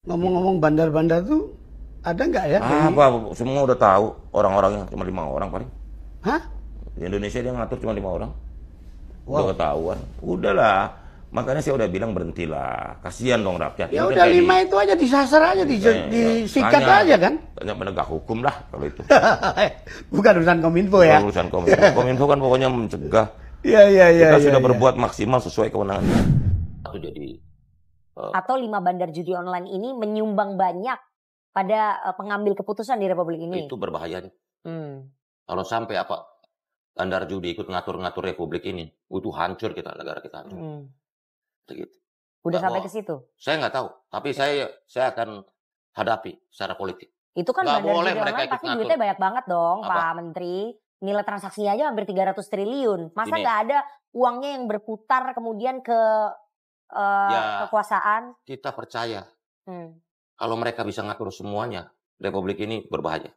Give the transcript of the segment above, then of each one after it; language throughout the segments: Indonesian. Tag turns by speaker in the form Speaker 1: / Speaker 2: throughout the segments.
Speaker 1: Ngomong-ngomong bandar-bandar tuh ada nggak ya?
Speaker 2: Apa? Semua udah tahu orang-orangnya cuma 5 orang paling.
Speaker 1: Hah?
Speaker 2: Di Indonesia dia ngatur cuma 5 orang.
Speaker 1: Wow.
Speaker 2: Udah ketahuan. Udahlah. Makanya saya udah bilang berhentilah. Kasihan dong rakyat.
Speaker 1: Ya udah 5 itu aja disasar aja, disikat aja kan?
Speaker 2: Tanya penegak hukum lah kalau itu.
Speaker 1: Bukan urusan Kominfo ya?
Speaker 2: Bukan urusan Kominfo. Kominfo kan pokoknya mencegah.
Speaker 1: Iya.
Speaker 2: Kita sudah berbuat maksimal sesuai kewenangan. Itu jadi
Speaker 3: atau 5 bandar judi online ini menyumbang banyak pada pengambil keputusan di Republik ini.
Speaker 2: Itu berbahaya. Kalau sampai bandar judi ikut ngatur-ngatur Republik ini, itu hancur kita, negara kita hancur. Begitu.
Speaker 3: Udah sampai ke situ?
Speaker 2: Saya nggak tahu, tapi saya akan hadapi secara politik.
Speaker 3: Itu kan bandar judi online pasti duitnya banyak banget dong, Pak Menteri. Nilai transaksinya aja hampir 300 triliun. Masa nggak ada uangnya yang berputar kemudian ke kekuasaan? Kita percaya. Kalau mereka bisa ngatur semuanya, Republik ini berbahaya.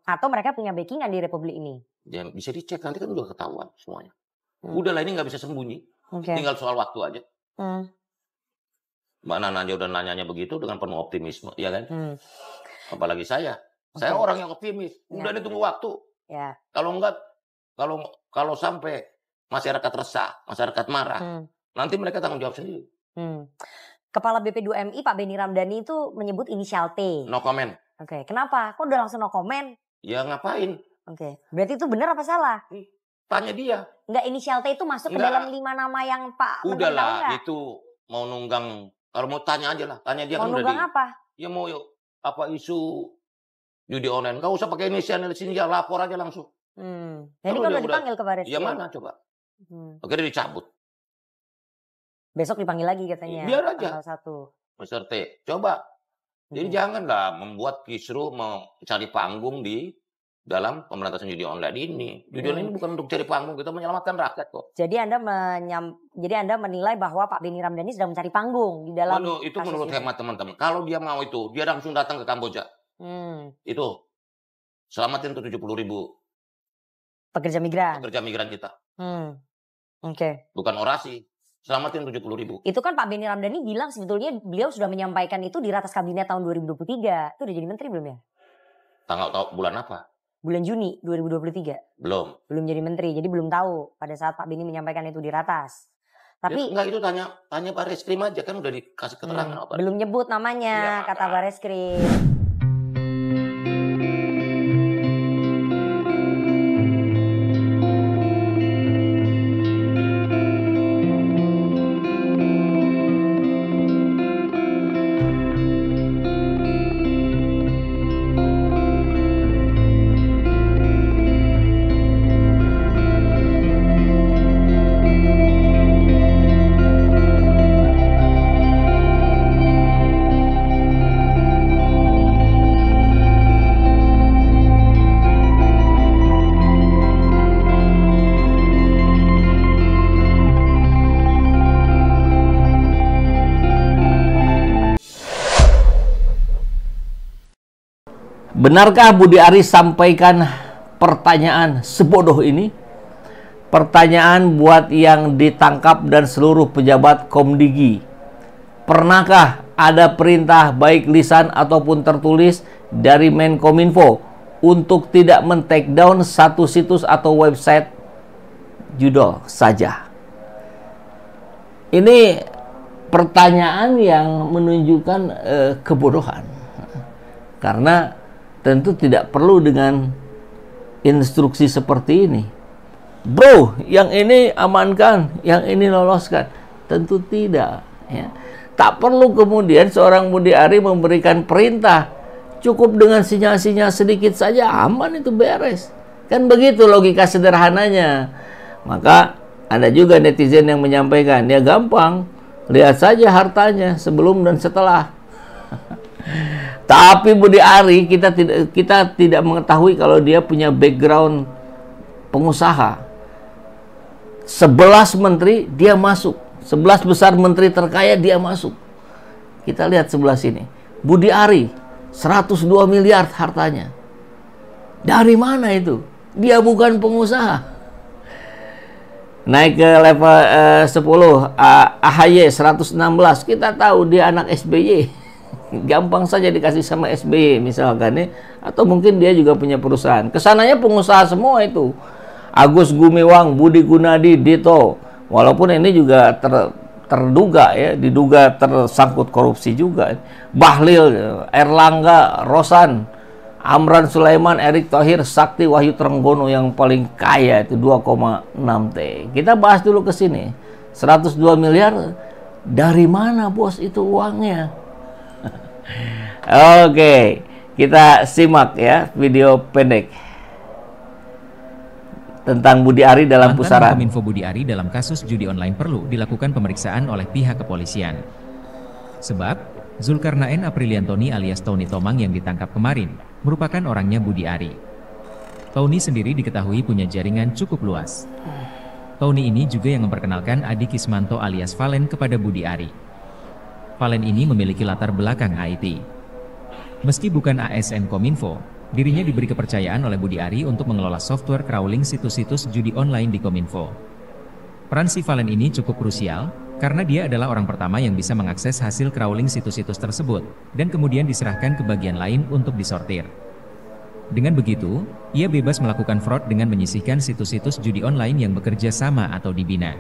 Speaker 3: Atau mereka punya backingan di Republik ini?
Speaker 2: Ya, bisa dicek, nanti kan udah ketahuan semuanya. Udahlah, ini nggak bisa sembunyi. Tinggal soal waktu aja. Mbak Nana aja udah nanyanya begitu dengan penuh optimisme, ya kan? Apalagi saya. Saya orang yang optimis. Udah ditunggu waktu.
Speaker 3: Ya.
Speaker 2: Kalau enggak, kalau sampai masyarakat resah, masyarakat marah, nanti mereka tanggung jawab sendiri.
Speaker 3: Kepala BP2MI Pak Benny Ramdhani itu menyebut inisial T.
Speaker 2: No comment.
Speaker 3: Oke, kenapa? Kok udah langsung no comment?
Speaker 2: Ya ngapain?
Speaker 3: Oke, berarti itu benar apa salah?
Speaker 2: Tanya dia.
Speaker 3: Enggak, inisial T itu masuk ke dalam 5 nama yang Pak Menteri tahu nggak?
Speaker 2: Udahlah, itu mau nunggang. Kalau mau tanya aja lah, tanya dia.
Speaker 3: Mau
Speaker 2: kan
Speaker 3: nunggang apa?
Speaker 2: Ya mau isu judi online. Gak usah pakai inisial sini, ya lapor aja langsung.
Speaker 3: Jadi kan udah dipanggil ke Baris.
Speaker 2: Ya mana coba? Oke, dia dicabut.
Speaker 3: Besok dipanggil lagi katanya.
Speaker 2: Biar aja.
Speaker 3: Tanggal 1.
Speaker 2: Mr. T, coba. Jadi janganlah membuat kisru mencari panggung di dalam pemberantasan judi online ini. Judi online ini bukan untuk cari panggung, kita menyelamatkan rakyat kok.
Speaker 3: Jadi Anda menilai bahwa Pak Benny Ramdhani sedang mencari panggung di dalam.
Speaker 2: Itu menurut hemat teman-teman. Kalau dia mau itu, dia langsung datang ke Kamboja. Itu selamatin tuh 70.000
Speaker 3: pekerja migran
Speaker 2: kita.
Speaker 3: Oke.
Speaker 2: Bukan orasi. Selamatin 70.000.
Speaker 3: Itu kan Pak Benny Ramdhani bilang sebetulnya beliau sudah menyampaikan itu di ratas kabinet tahun 2023. Itu udah jadi menteri belum ya?
Speaker 2: Tanggal bulan apa?
Speaker 3: Bulan Juni 2023.
Speaker 2: Belum
Speaker 3: jadi menteri. Jadi belum tahu pada saat Pak Benny menyampaikan itu di ratas. Tapi
Speaker 2: enggak, itu tanya Bareskrim aja, kan udah dikasih keterangan.
Speaker 3: Belum nyebut namanya, kata Bareskrim.
Speaker 4: Benarkah Budi Ari sampaikan pertanyaan sebodoh ini? Pertanyaan buat yang ditangkap dan seluruh pejabat Komdigi. Pernahkah ada perintah baik lisan ataupun tertulis dari Menkominfo untuk tidak men-take down satu situs atau website judul saja? Ini pertanyaan yang menunjukkan kebodohan. Karena tentu tidak perlu dengan instruksi seperti ini. Bro, yang ini amankan, yang ini loloskan. Tentu tidak. Ya. Tak perlu kemudian seorang Budi Ari memberikan perintah. Cukup dengan sinyal-sinyal sedikit saja, aman, itu beres. Kan begitu logika sederhananya. Maka ada juga netizen yang menyampaikan, ya gampang, lihat saja hartanya sebelum dan setelah. Tapi Budi Ari kita tidak mengetahui kalau dia punya background pengusaha. 11 menteri dia masuk, 11 besar menteri terkaya dia masuk. Kita lihat sebelah sini. Budi Ari 102 miliar hartanya. Dari mana itu? Dia bukan pengusaha. Naik ke level 10, AHY 116. Kita tahu dia anak SBY. Gampang saja dikasih sama SBY misalkan ya. Atau mungkin dia juga punya perusahaan. Kesananya pengusaha semua itu. Agus Gumiwang, Budi Gunadi, Dito. Walaupun ini juga terduga ya, diduga tersangkut korupsi juga. Bahlil, Erlangga, Rosan, Amran Sulaiman, Erick Thohir, Sakti Wahyu Trenggono yang paling kaya itu 2,6 T. Kita bahas dulu ke sini. 102 miliar dari mana bos itu uangnya? Oke, kita simak ya video pendek tentang Budi Ari dalam pusaran.
Speaker 5: Kominfo Budi Ari dalam kasus judi online perlu dilakukan pemeriksaan oleh pihak kepolisian. Sebab, Zulkarnaen Apriliantoni alias Tony Tomang yang ditangkap kemarin, merupakan orangnya Budi Ari. Tony sendiri diketahui punya jaringan cukup luas. Tony ini juga yang memperkenalkan Adi Kismanto alias Valen kepada Budi Ari. Valen ini memiliki latar belakang IT. Meski bukan ASN Kominfo, dirinya diberi kepercayaan oleh Budi Ari untuk mengelola software crawling situs-situs judi online di Kominfo. Peran si Valen ini cukup krusial, karena dia adalah orang pertama yang bisa mengakses hasil crawling situs-situs tersebut, dan kemudian diserahkan ke bagian lain untuk disortir. Dengan begitu, ia bebas melakukan fraud dengan menyisihkan situs-situs judi online yang bekerja sama atau dibina.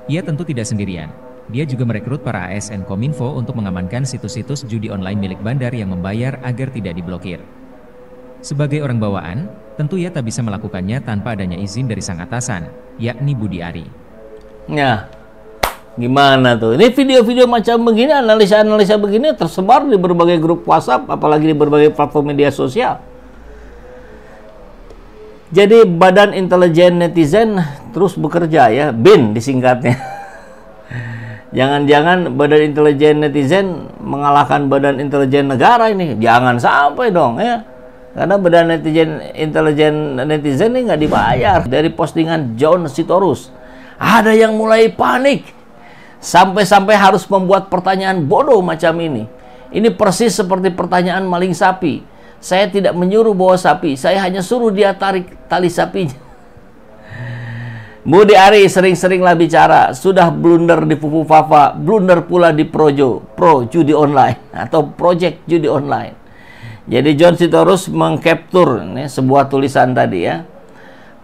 Speaker 5: Ia tentu tidak sendirian. Dia juga merekrut para ASN Kominfo untuk mengamankan situs-situs judi online milik bandar yang membayar agar tidak diblokir. Sebagai orang bawaan, tentu ia tak bisa melakukannya tanpa adanya izin dari sang atasan, yakni Budi Ari.
Speaker 4: Ya, gimana tuh? Ini video-video macam begini, analisa-analisa begini tersebar di berbagai grup WhatsApp, apalagi di berbagai platform media sosial. Jadi Badan Intelijen Netizen terus bekerja ya, BIN disingkatnya. Jangan-jangan Badan Intelijen Netizen mengalahkan Badan Intelijen Negara ini. Jangan sampai dong ya. Karena Badan Intelijen Netizen ini nggak dibayar. Dari postingan John Sitorus, ada yang mulai panik. Sampai-sampai harus membuat pertanyaan bodoh macam ini. Ini persis seperti pertanyaan maling sapi. Saya tidak menyuruh bawa sapi, saya hanya suruh dia tarik tali sapinya. Budi Ari sering-seringlah bicara, sudah blunder di Fufu Fafa, blunder pula di Pro judi online atau project judi online. Jadi John Sitorus mengcapture sebuah tulisan tadi ya.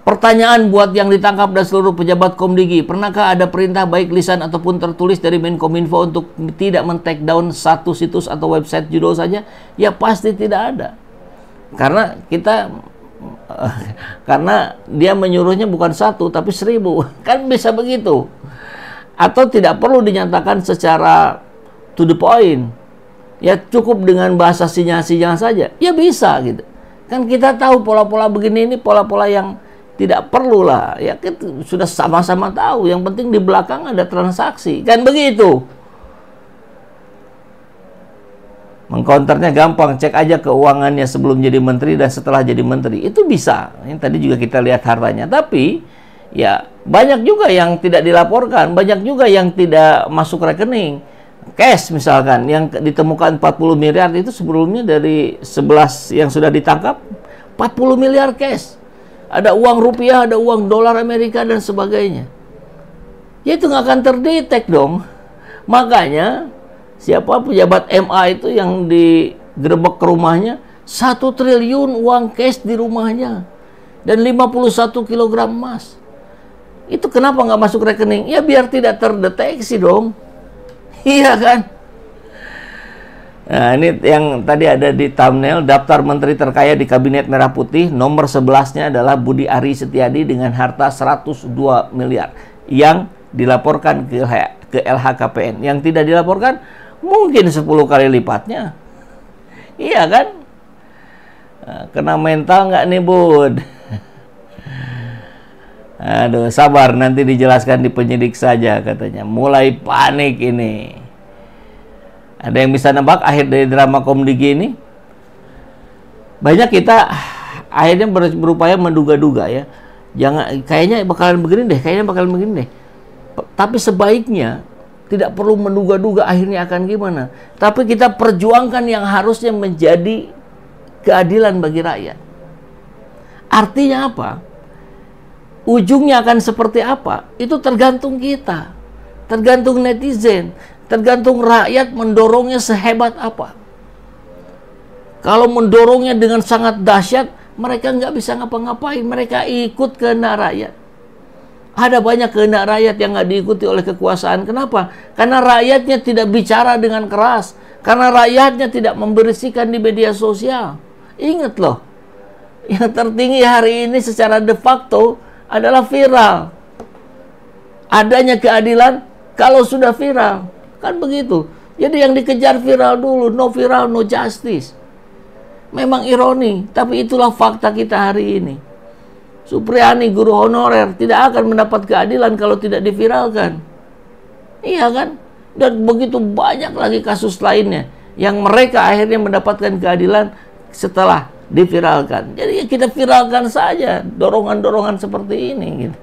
Speaker 4: Pertanyaan buat yang ditangkap dan seluruh pejabat Komdigi, pernahkah ada perintah baik lisan ataupun tertulis dari Menkominfo untuk tidak men-take down satu situs atau website judul saja? Ya pasti tidak ada. Karena dia menyuruhnya bukan 1 tapi 1000, kan bisa begitu. Atau tidak perlu dinyatakan secara to the point, ya cukup dengan bahasa sinyal-sinyal saja, ya bisa gitu. Kan kita tahu pola-pola begini ini pola-pola yang tidak perlu lah, ya kita sudah sama-sama tahu. Yang penting di belakang ada transaksi, kan begitu. Mengcounternya gampang, cek aja keuangannya sebelum jadi menteri dan setelah jadi menteri. Itu bisa. Ini tadi juga kita lihat hartanya. Tapi ya banyak juga yang tidak dilaporkan, banyak juga yang tidak masuk rekening. Cash misalkan yang ditemukan 40 miliar itu sebelumnya dari 11 yang sudah ditangkap 40 miliar cash. Ada uang rupiah, ada uang dolar Amerika dan sebagainya. Ya itu nggak akan terdetek dong. Makanya siapa pejabat MA itu yang digerebek ke rumahnya, 1 triliun uang cash di rumahnya dan 51 kg emas. Itu kenapa nggak masuk rekening? Ya biar tidak terdeteksi dong. Iya kan? Nah ini yang tadi ada di thumbnail, daftar menteri terkaya di Kabinet Merah Putih. Nomor 11-nya adalah Budi Ari Setiadi dengan harta 102 miliar yang dilaporkan ke LHKPN. Yang tidak dilaporkan mungkin 10 kali lipatnya. Iya kan? Nah, kena mental nggak nih Bud? Aduh, sabar, nanti dijelaskan di penyidik saja katanya. Mulai panik ini. Ada yang bisa nebak akhir dari drama Komdigi ini? Banyak kita akhirnya berupaya menduga-duga ya. Jangan, kayaknya bakalan begini deh, Tapi sebaiknya tidak perlu menduga-duga akhirnya akan gimana. Tapi kita perjuangkan yang harusnya menjadi keadilan bagi rakyat. Artinya apa? Ujungnya akan seperti apa? Itu tergantung kita. Tergantung netizen. Tergantung rakyat mendorongnya sehebat apa. Kalau mendorongnya dengan sangat dahsyat, mereka nggak bisa ngapa-ngapain. Mereka ikut kehendak rakyat. Ada banyak kehendak rakyat yang nggak diikuti oleh kekuasaan. Kenapa? Karena rakyatnya tidak bicara dengan keras. Karena rakyatnya tidak memberisikan di media sosial. Ingat loh, yang tertinggi hari ini secara de facto adalah viral. Adanya keadilan kalau sudah viral. Kan begitu. Jadi yang dikejar viral dulu. No viral, no justice. Memang ironi, tapi itulah fakta kita hari ini. Supriyani, guru honorer, tidak akan mendapat keadilan kalau tidak diviralkan. Iya kan? Dan begitu banyak lagi kasus lainnya yang mereka akhirnya mendapatkan keadilan setelah diviralkan. Jadi kita viralkan saja dorongan-dorongan seperti ini gitu.